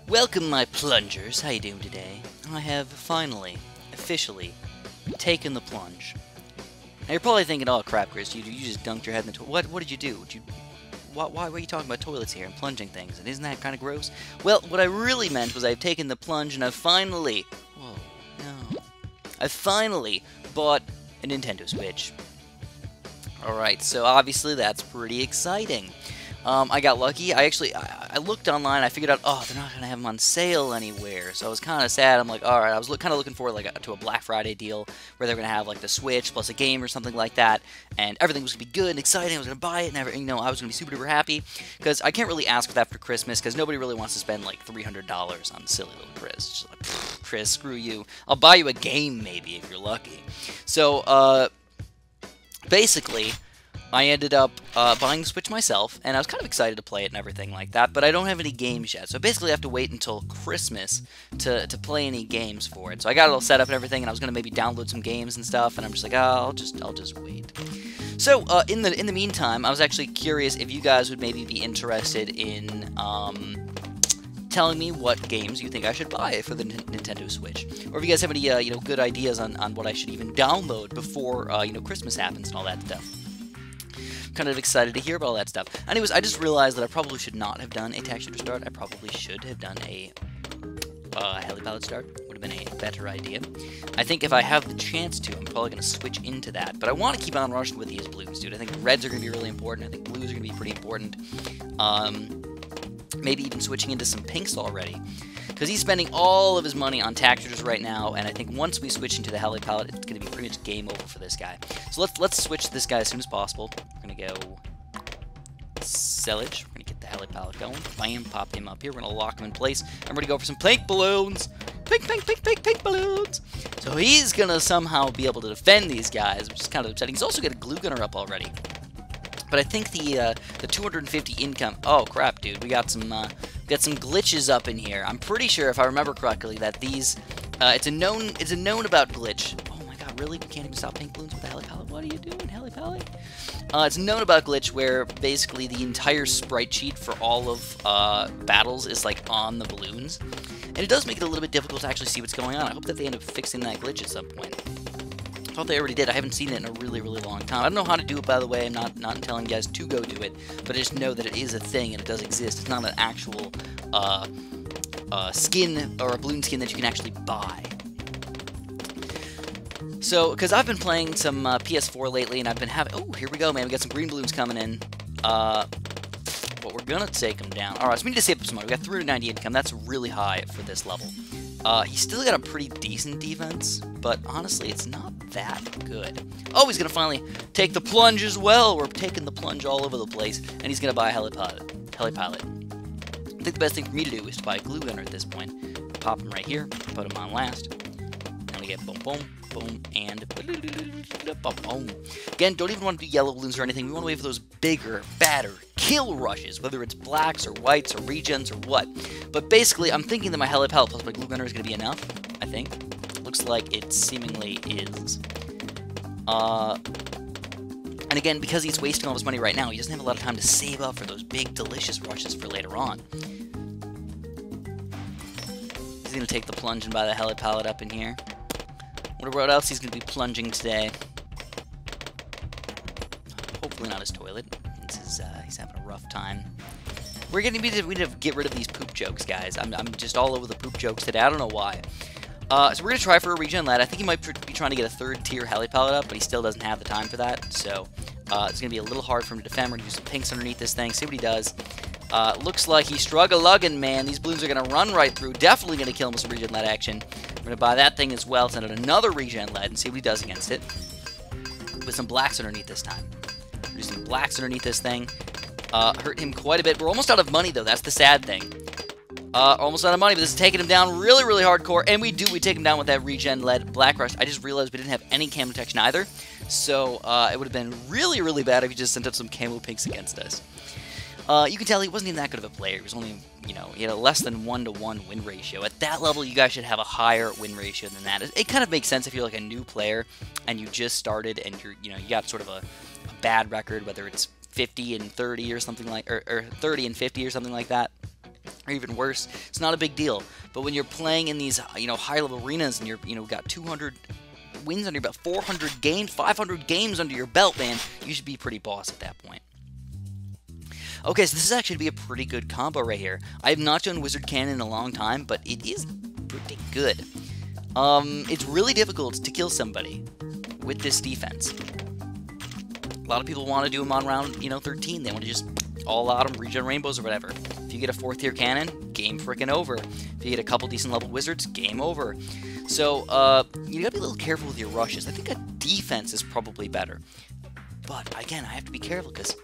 Welcome, my plungers. How you doing today? I have finally, officially, taken the plunge. Now you're probably thinking, "Oh crap, Chris, you just dunked your head in the toilet. What did you do? Why were you talking about toilets here and plunging things? And isn't that kind of gross?" Well, what I really meant was I've taken the plunge and I've finally, whoa, no, I've finally bought a Nintendo Switch. All right, so obviously that's pretty exciting. I got lucky. I looked online. I figured out, oh, they're not gonna have them on sale anywhere. So I was kind of sad. I'm like, all right. I was kind of looking forward to a Black Friday deal where they're gonna have like the Switch plus a game or something like that, and everything was gonna be good and exciting. I was gonna buy it, and I was gonna be super duper happy because I can't really ask for that for Christmas because nobody really wants to spend like $300 on silly little Chris. It's just like, Chris, screw you. I'll buy you a game maybe if you're lucky. So basically, I ended up buying the Switch myself, and I was kind of excited to play it and everything like that, but I don't have any games yet, so basically I have to wait until Christmas to play any games for it. So I got it all set up and everything, and I was going to maybe download some games and stuff, and I'm just like, oh, I'll just wait. So, in the meantime, I was actually curious if you guys would maybe be interested in telling me what games you think I should buy for the Nintendo Switch, or if you guys have any good ideas on what I should even download before Christmas happens and all that stuff. Kind of excited to hear about all that stuff. Anyways, I just realized that I probably should not have done a tax shooter start. I probably should have done a heli pallet start. Would have been a better idea. I think if I have the chance to, I'm probably going to switch into that. But I want to keep on rushing with these blues, dude. I think reds are going to be really important. I think blues are going to be pretty important. Maybe even switching into some pinks already. Because he's spending all of his money on tax shooters right now, and I think once we switch into the heli palette, it's going to be pretty much game over for this guy. So let's switch to this guy as soon as possible. We're going to go Sellage. We're going to get the heli palette going. Bam, pop him up here. We're going to lock him in place. I'm ready to go for some pink balloons. Pink balloons. So he's going to somehow be able to defend these guys, which is kind of upsetting. He's also got a glue gunner up already. But I think the 250 income. Oh crap, dude! We got some glitches up in here. I'm pretty sure, if I remember correctly, that these it's a known about glitch. Oh my god, really? We can't even stop pink balloons with the heli palette. What are you doing, heli palette? It's known about glitch where basically the entire sprite sheet for all of battles is like on the balloons, and it does make it a little bit difficult to actually see what's going on. I hope that they end up fixing that glitch at some point. I thought they already did. I haven't seen it in a really, really long time. I don't know how to do it, by the way. I'm not telling you guys to go do it, but I just know that it is a thing and it does exist. It's not an actual skin or a balloon skin that you can actually buy. So, because I've been playing some PS4 lately, and I've been having... Oh, here we go, man. We got some green balloons coming in. But we're going to take them down. Alright, so we need to save up some money. We got 390 income. That's really high for this level. He's still got a pretty decent defense, but honestly, it's not that good. Oh, he's going to finally take the plunge as well. We're taking the plunge all over the place, and he's going to buy a heli pilot. I think the best thing for me to do is to buy a glue gunner at this point. Pop him right here, put him on last. Now we get boom, boom, boom, and boom. Again, don't even want to do yellow balloons or anything. We want to wait for those bigger, badder kill rushes, whether it's blacks or whites or regens or what. But basically, I'm thinking that my heli palette plus my glue gunner is going to be enough, I think. Looks like it seemingly is. And again, because he's wasting all his money right now, he doesn't have a lot of time to save up for those big, delicious rushes for later on. He's going to take the plunge and buy the heli palette up in here. Wonder what else he's going to be plunging today. Hopefully not his toilet. He's having a rough time. We need to get rid of these poop jokes, guys. I'm just all over the poop jokes today. I don't know why. So we're going to try for a regen lad. I think he might be trying to get a third tier heli palette up, but he still doesn't have the time for that. So it's going to be a little hard for him to defend. We're going to do some pinks underneath this thing, see what he does. Looks like he's struggle-lugging, man. These balloons are going to run right through. Definitely going to kill him with some regen lad action. We're going to buy that thing as well, send out another regen lad, and see what he does against it. With some blacks underneath this time. Do some blacks underneath this thing. Hurt him quite a bit. We're almost out of money, though. That's the sad thing. Almost out of money, but this is taking him down really, really hardcore. And we take him down with that regen-led Black Rush. I just realized we didn't have any camo detection either. So it would have been really, really bad if he just sent up some camo pinks against us. You can tell he wasn't even that good of a player. He was only, he had a less than 1-to-1 win ratio. At that level, you guys should have a higher win ratio than that. It kind of makes sense if you're like a new player and you just started and you got sort of a bad record, whether it's 50 and 30 or something like, or 30 and 50 or something like that. or even worse, it's not a big deal. But when you're playing in these, high-level arenas and you're, got 200 wins under your belt, 400 games, 500 games under your belt, man, you should be pretty boss at that point. Okay, so this is actually going to be a pretty good combo right here. I have not done Wizard Cannon in a long time, but it is pretty good. It's really difficult to kill somebody with this defense. A lot of people want to do them on round, 13. They want to just all out them, regen rainbows or whatever. If you get a 4th tier cannon, game freaking over. If you get a couple decent level wizards, game over. So, you gotta be a little careful with your rushes. I think a defense is probably better. But, again, I have to be careful, because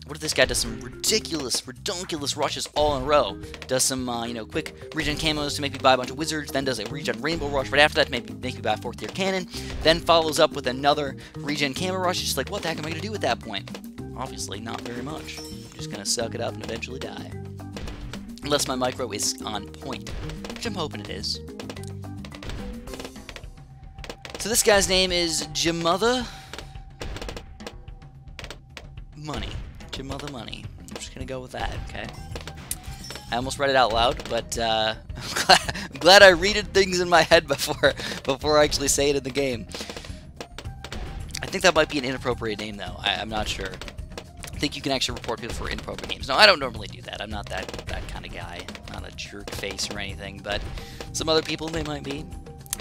what if this guy does some ridiculous, redonkulous rushes all in a row? Does some, quick regen camos to make me buy a bunch of wizards, then does a regen rainbow rush right after that to make me buy a 4th tier cannon, then follows up with another regen camo rush. It's just like, what the heck am I gonna do at that point? Obviously, not very much. I'm just gonna suck it up and eventually die. Unless my micro is on point, which I'm hoping it is. So this guy's name is Jamother Money. Jamother Money. I'm just gonna go with that, okay? I almost read it out loud, but I'm glad I read things in my head before I actually say it in the game. I think that might be an inappropriate name, though. I'm not sure. I think you can actually report people for inappropriate names. No, I don't normally do that. I'm not that kind of guy. Not a jerk face or anything, but some other people, they might be.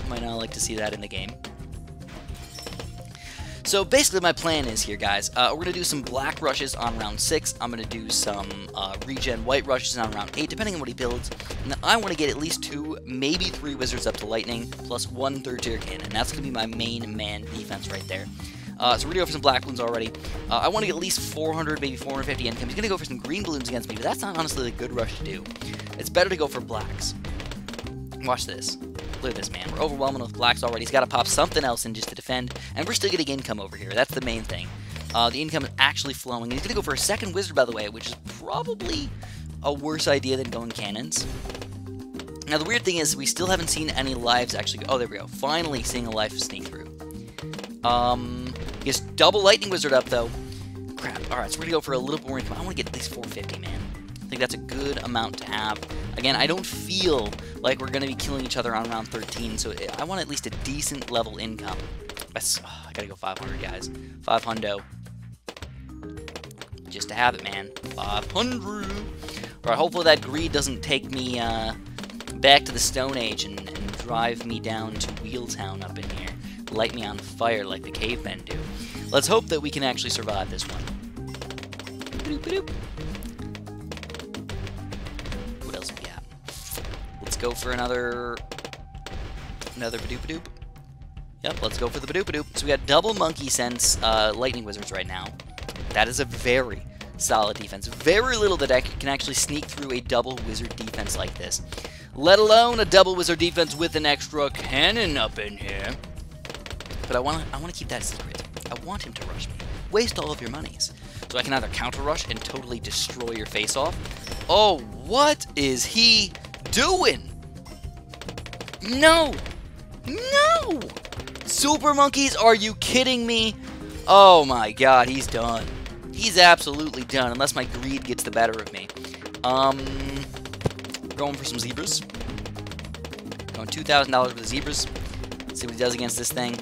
Might not like to see that in the game. So basically my plan is here, guys, we're going to do some black rushes on round 6, I'm going to do some regen white rushes on round 8, depending on what he builds, and then I want to get at least 2, maybe 3 wizards up to lightning, plus 1 3rd tier cannon, and that's going to be my main man defense right there. So we're going to go for some black balloons already. I want to get at least 400, maybe 450 income. He's going to go for some green balloons against me, but that's not honestly a good rush to do. It's better to go for blacks. Watch this. Look at this, man. We're overwhelming with blacks already. He's got to pop something else in just to defend, and we're still getting income over here. That's the main thing. The income is actually flowing. And he's going to go for a 2nd wizard, by the way, which is probably a worse idea than going cannons. Now, the weird thing is we still haven't seen any lives actually. Oh, there we go. Finally seeing a life sneak through. He has double lightning wizard up, though. Crap. All right, so we're going to go for a little more income. I want to get at least 450, man. I think that's a good amount to have. Again, I don't feel like we're going to be killing each other on round 13, so I want at least a decent level income. I gotta go 500, guys. 500. Just to have it, man. 500! Alright, hopefully that greed doesn't take me back to the Stone Age and drive me down to Wheeltown up in here. Light me on fire like the cavemen do. Let's hope that we can actually survive this one. Ba-doop-ba-doop. What else we got? Let's go for another Badoop-a-doop. Yep, let's go for the Badoop-a-doop. So we got double Monkey Sense Lightning Wizards right now. That is a very solid defense. Very little that I can actually sneak through a double Wizard defense like this. Let alone a double Wizard defense with an extra cannon up in here. But I want to keep that secret. I want him to rush me. Waste all of your monies. So I can either counter rush and totally destroy your face off. Oh, what is he doing? No! No! Super Monkeys, are you kidding me? Oh my god, he's done. He's absolutely done, unless my greed gets the better of me. Going for some zebras. Going $2,000 worth of zebras. Let's see what he does against this thing.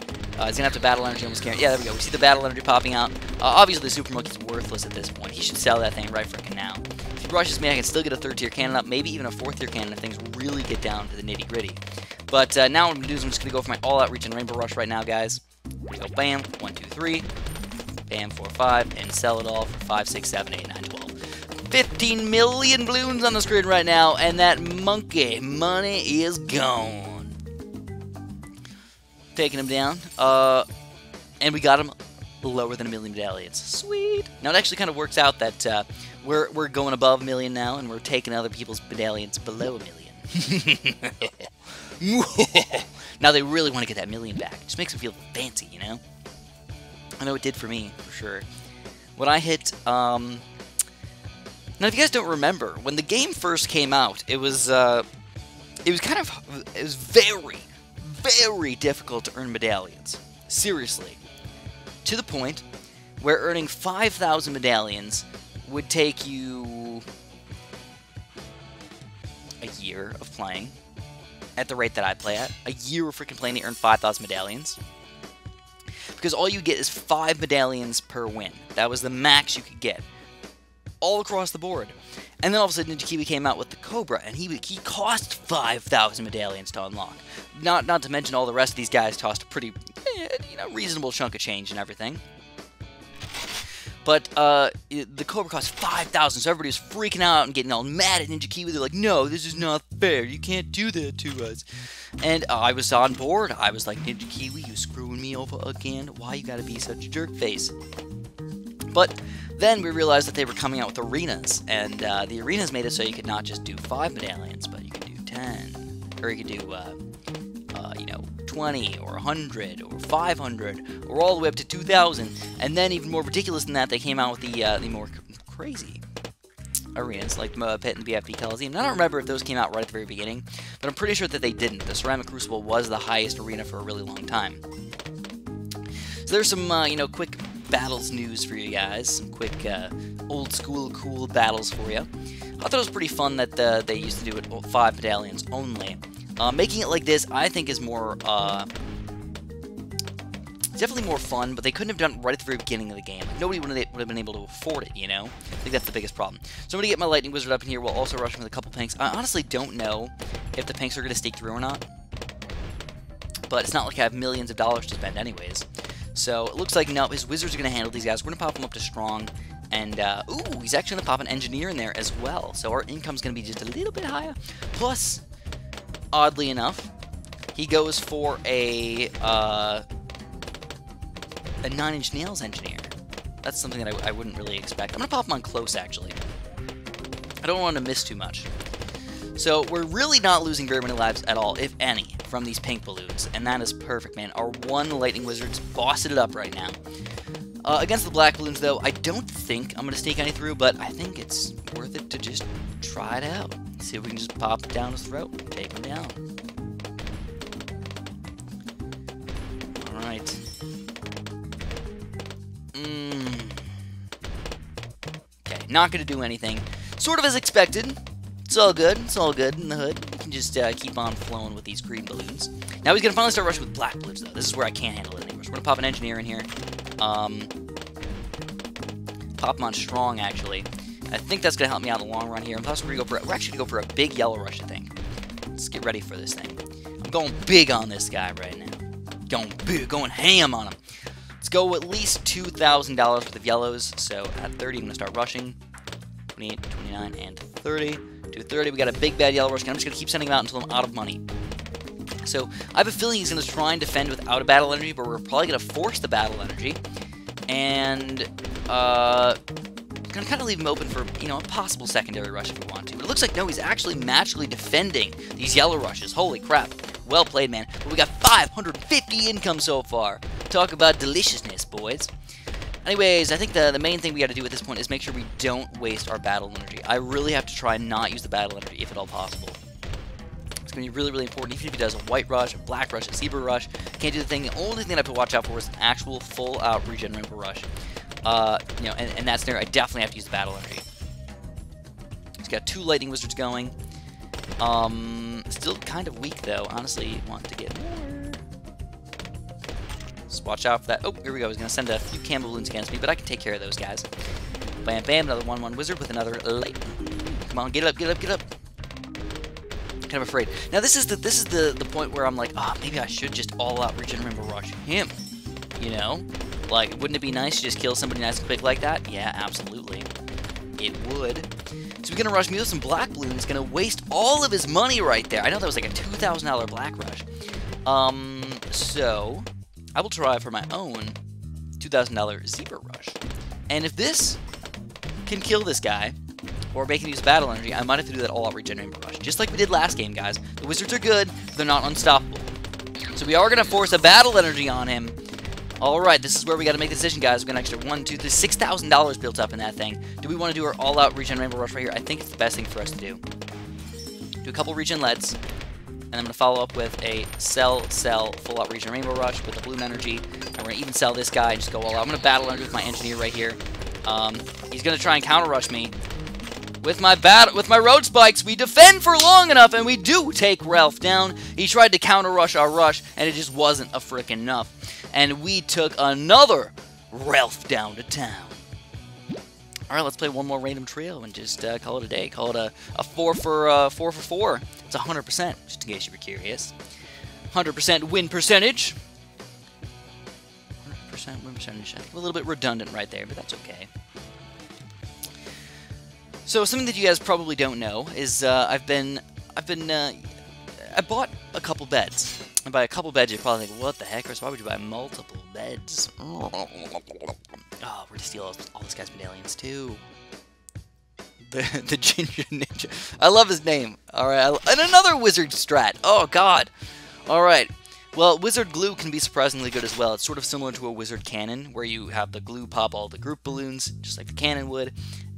He's gonna have to battle energy almost carry. Yeah, there we go. We see the battle energy popping out. Obviously, the Super Monkey's worthless at this point. He should sell that thing right frickin' now. If he rushes me, I can still get a 3rd tier cannon up, maybe even a 4th tier cannon if things really get down to the nitty gritty. But now what I'm gonna do is I'm just gonna go for my all-out reach and rainbow rush right now, guys. Here we go, bam, 1, 2, 3, bam, 4, 5, and sell it all for 5, 6, 7, 8, 9, 12. 15 million balloons on the screen right now, and that monkey money is gone. Taking him down, and we got him lower than 1 million medallions. Sweet. Now it actually kind of works out that we're going above 1 million now, and we're taking other people's medallions below 1 million. Now they really want to get that 1 million back. It just makes them feel fancy, you know. I know it did for me, for sure. When I hit, now if you guys don't remember, when the game first came out, it was very difficult to earn medallions. Seriously. To the point where earning 5,000 medallions would take you a year of playing at the rate that I play at, a year of freaking playing to earn 5,000 medallions. Because all you get is 5 medallions per win. That was the max you could get. All across the board. And then all of a sudden Ninja Kiwi came out with the Cobra, and he cost 5,000 medallions to unlock. Not to mention all the rest of these guys tossed a pretty, reasonable chunk of change and everything. But the Cobra cost 5,000, so everybody was freaking out and getting all mad at Ninja Kiwi. They're like, no, this is not fair. You can't do that to us. And I was on board. I was like, Ninja Kiwi, you screwing me over again? Why you gotta be such a jerk face? But then we realized that they were coming out with arenas, and the arenas made it so you could not just do 5 medallions, but you could do 10, or you could do, 20, or 100, or 500, or all the way up to 2,000. And then, even more ridiculous than that, they came out with the more crazy arenas, like Pit and BFB Coliseum. I don't remember if those came out right at the very beginning, but I'm pretty sure that they didn't. The Ceramic Crucible was the highest arena for a really long time. So there's some, quick battles news for you guys. Some quick, old-school, cool battles for you. I thought it was pretty fun that they used to do it 5 medallions only. Making it like this, I think, is more, definitely more fun, but they couldn't have done it right at the very beginning of the game. Like, nobody would have been able to afford it, I think that's the biggest problem. So I'm going to get my Lightning Wizard up in here. We'll also rush him with a couple pinks. I honestly don't know if the pinks are going to stake through or not, but it's not like I have millions of dollars to spend anyways. So it looks like, no, his Wizards are going to handle these guys. We're going to pop him up to Strong, and, ooh, he's actually going to pop an Engineer in there as well. So our income's going to be just a little bit higher. Plus, oddly enough, he goes for a 9-inch Nails Engineer. That's something that I wouldn't really expect. I'm going to pop him on Close, actually. I don't want to miss too much. So we're really not losing very many lives at all, if any, from these pink balloons. And that is perfect, man. Our one Lightning Wizard's bossing it up right now. Against the black balloons, though, I don't think I'm going to sneak any through, but I think it's worth it to just try it out. See if we can just pop it down his throat, take him down. Alright. Okay, not going to do anything. Sort of as expected. It's all good. It's all good in the hood. You can just keep on flowing with these green balloons. Now he's going to finally start rushing with black balloons, though. This is where I can't handle it anymore. So we're going to pop an Engineer in here. Pop him on Strong, actually. I think that's going to help me out in the long run here. And plus, we're actually going to go for a big Yellow Rush, I think. Let's get ready for this thing. I'm going big on this guy right now. Going big, going ham on him. Let's go at least $2,000 worth of yellows. So at 30, I'm going to start rushing. 28, 29, and 30. 230, we got a big bad Yellow Rush. And I'm just going to keep sending him out until I'm out of money. So I have a feeling he's going to try and defend without a Battle Energy, but we're probably going to force the Battle Energy. And, going to kind of leave him open for, a possible secondary rush if we want to. But it looks like, no, he's actually magically defending these Yellow Rushes. Holy crap. Well played, man. But we got 550 income so far. Talk about deliciousness, boys. Anyways, I think the main thing we got to do at this point is make sure we don't waste our Battle Energy. I really have to try and not use the Battle Energy, if at all possible. It's going to be really, really important. Even if he does a White Rush, a Black Rush, a Zebra Rush, can't do the thing. The only thing that I have to watch out for is an actual full-out Regen Rainbow Rush. In that scenario, I definitely have to use the Battle Energy. He's got 2 Lightning Wizards going. Still kind of weak, though. Honestly, want to get more. Just watch out for that. Oh, here we go. He's going to send a few Cam Balloons against me, but I can take care of those guys. Bam, bam. Another 1/1 Wizard with another Lightning. Come on, get up, get up, get up. Kind of afraid. Now, this is the point where I'm like, maybe I should just all-out Regen Rainbow Rush him. Like, wouldn't it be nice to just kill somebody nice and quick like that? Yeah, absolutely. It would. So we're going to rush me with some black balloons. He's going to waste all of his money right there. I know that was like a $2,000 black rush. So I will try for my own $2,000 Zebra Rush. And if this can kill this guy, or make him use Battle Energy, I might have to do that all-out Regen Rainbow Rush. Just like we did last game, guys. The Wizards are good, but they're not unstoppable. So we are going to force a Battle Energy on him. Alright, this is where we got to make the decision, guys. We're going to extra $6,000 built up in that thing. Do we want to do our all-out Regen Rainbow Rush right here? I think it's the best thing for us to do. Do a couple Regen Leads, and I'm going to follow up with a sell, full-out Regen Rainbow Rush with the Bloon Energy. And we're going to even sell this guy and just go all out. I'm going to Battle Energy with my Engineer right here. He's going to try and counter-rush me. With my road spikes, we defend for long enough, and we do take Ralph down. He tried to counter rush our rush, and it just wasn't a frickin' enough. And we took another Ralph down to town. Alright, let's play one more random trio and just call it a day. Call it a 4 for 4. It's 100%, just in case you were curious. 100% win percentage. 100% win percentage. I think a little bit redundant right there, but that's okay. So something that you guys probably don't know is I bought a couple beds. And by a couple beds, you're probably thinking, what the heck, Chris? Why would you buy multiple beds? Oh, we're gonna steal all this guy's medallions too. The Ginger Ninja. I love his name. Alright, and another wizard strat. Oh, God. Alright. Well, wizard glue can be surprisingly good as well. It's sort of similar to a wizard cannon, where you have the glue pop all the group balloons, just like the cannon would,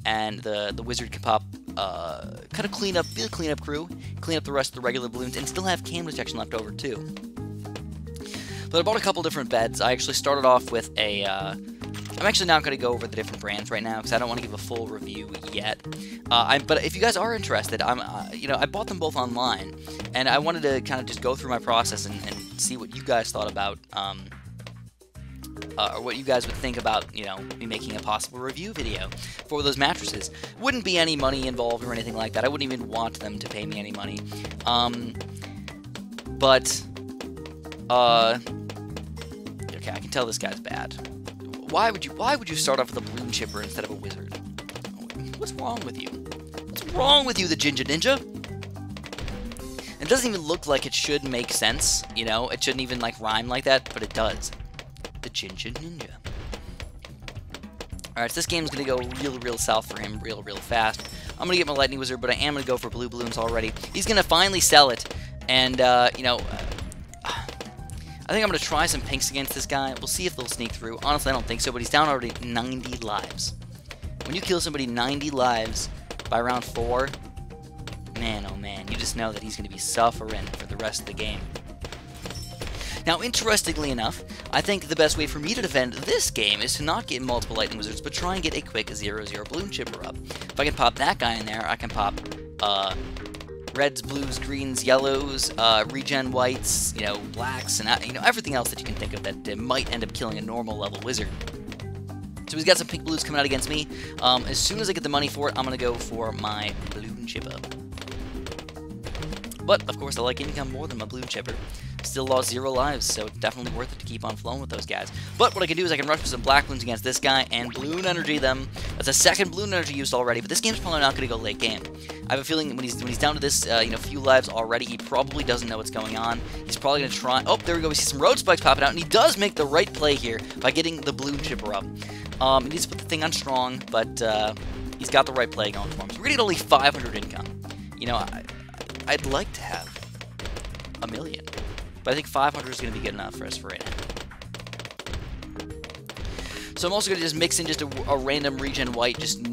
and the wizard can pop, kind of be a cleanup crew, clean up the rest of the regular balloons, and still have cam detection left over, too. But I bought a couple different beds. I actually started off with a, I'm actually not going to go over the different brands right now, because I don't want to give a full review yet. But if you guys are interested, I bought them both online, and I wanted to kind of just go through my process and see what you guys thought about, or what you guys would think about, me making a possible review video for those mattresses. Wouldn't be any money involved or anything like that. I wouldn't even want them to pay me any money. Okay, I can tell this guy's bad. Why would you start off with a balloon chipper instead of a wizard? What's wrong with you? What's wrong with you, the Ginger Ninja? It doesn't even look like it should make sense, It shouldn't even, rhyme like that, but it does. The Ginger Ninja. Alright, so this game's gonna go real south for him real fast. I'm gonna get my Lightning Wizard, but I am gonna go for blue balloons already. He's gonna finally sell it, and, I think I'm gonna try some pinks against this guy. We'll see if they'll sneak through. Honestly, I don't think so, but he's down already 90 lives. When you kill somebody 90 lives by round 4, man, oh man, you just know that he's gonna be suffering for the rest of the game. Now, interestingly enough, I think the best way for me to defend this game is to not get multiple Lightning Wizards, but try and get a quick 0-0 Balloon Chipper up. If I can pop that guy in there, I can pop reds, blues, greens, yellows, regen whites, blacks, and everything else that you can think of that might end up killing a normal level wizard. So he's got some pink blues coming out against me. As soon as I get the money for it, I'm going to go for my Balloon Chipper. But, of course, I like income more than my Balloon Chipper. Still lost 0 lives, so it's definitely worth it to keep on flowing with those guys. But what I can do is I can rush with some black balloons against this guy and balloon energy them. That's a second balloon energy used already, but this game's probably not going to go late game. I have a feeling when he's down to this, few lives already, he probably doesn't know what's going on. He's probably going to try. Oh, there we go. We see some road spikes popping out, and he does make the right play here by getting the balloon chipper up. He needs to put the thing on strong, but he's got the right play going for him. So we're going to get only 500 income. I'd like to have a million. But I think 500 is going to be good enough for us for right now. So I'm also going to just mix in just a random regen white. Just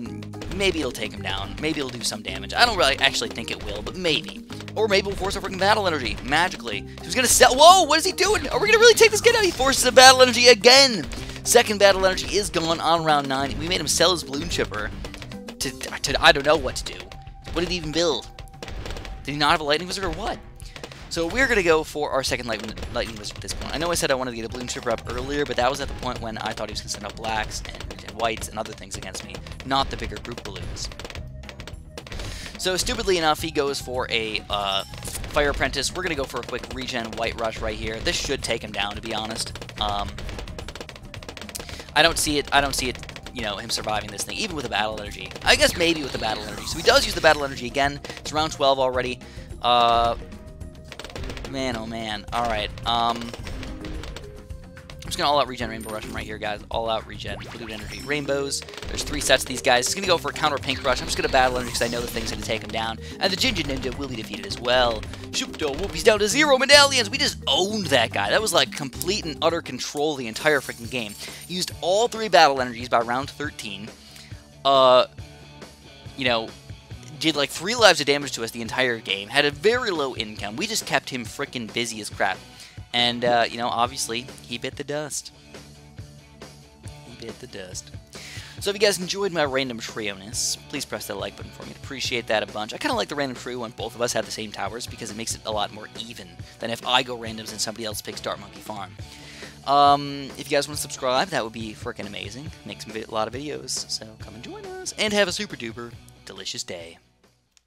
maybe it'll take him down. Maybe it'll do some damage. I don't really actually think it will, but maybe. Or maybe we'll force a freaking battle energy magically. He's going to sell. Whoa! What is he doing? Are we going to really take this kid out? He forces a battle energy again. Second battle energy is gone on round 9. We made him sell his balloon chipper to I don't know what to do. What did he even build? Did he not have a lightning wizard or what? So we're going to go for our second lightning wizard at this point. I know I said I wanted to get a balloon chipper up earlier, but that was at the point when I thought he was going to send up blacks and whites and other things against me, not the bigger group balloons. So stupidly enough, he goes for a fire apprentice. We're going to go for a quick regen white rush right here. This should take him down, to be honest. I don't see it, him surviving this thing, even with a battle energy. I guess maybe with the battle energy. So he does use the battle energy again. It's round 12 already. Man, oh man. Alright, I'm just gonna all-out regen Rainbow Rush him right here, guys. All-out regen, blue energy. Rainbows. There's 3 sets of these guys. He's gonna go for a counter Pink Rush. I'm just gonna battle energy because I know the thing's gonna take him down. And the Ginger Ninja will be defeated as well. Shoopdo whoop, he's down to 0 medallions. We just owned that guy. That was like complete and utter control the entire freaking game. Used all 3 battle energies by round 13. Did like 3 lives of damage to us the entire game, had a very low income. We just kept him frickin' busy as crap. And, obviously, he bit the dust. He bit the dust. So if you guys enjoyed my random trio-ness, please press that like button for me. I'd appreciate that a bunch. I kind of like the random trio when both of us have the same towers because it makes it a lot more even than if I go randoms and somebody else picks Dart Monkey Farm. If you guys want to subscribe, that would be freaking amazing. Make a lot of videos, so come and join us. And have a super duper delicious day.